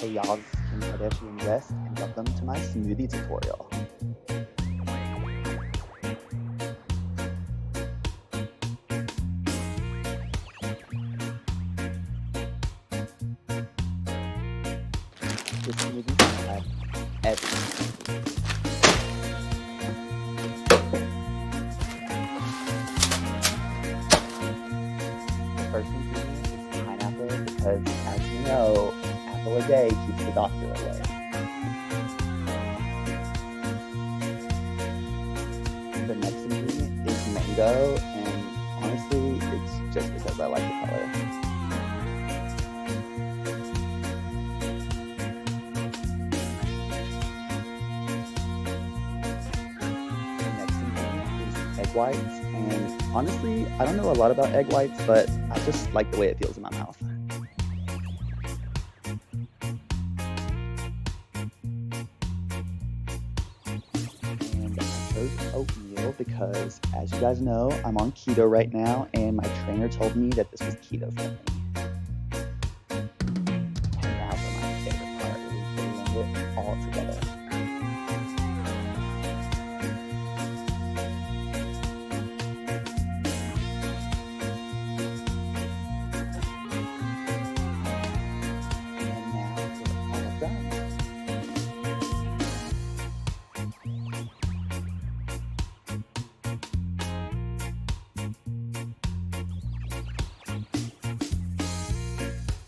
Hey y'all, this is Kim Kardashian West, and welcome to my smoothie tutorial. This smoothie can have everything. The first ingredient is pineapple because, as you know, an apple a day keeps the doctor away. The next ingredient is mango, and honestly, it's just because I like the color. The next ingredient is egg whites, and honestly, I don't know a lot about egg whites, but I just like the way it feels in my mouth. And I chose oatmeal because, as you guys know, I'm on keto right now, and my trainer told me that this was keto friendly. And now for my favorite part, we blend it all together. And now we're all done.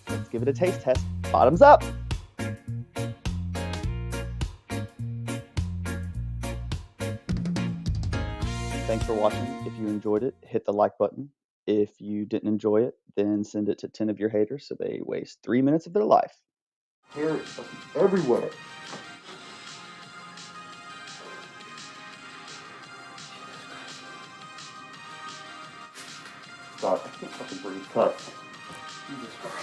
Let's give it a taste test. Bottoms up! Thanks for watching. If you enjoyed it, hit the like button. If you didn't enjoy it, then send it to 10 of your haters so they waste 3 minutes of their life. Hair everywhere. God, I can't fucking breathe. Cut. Jesus Christ.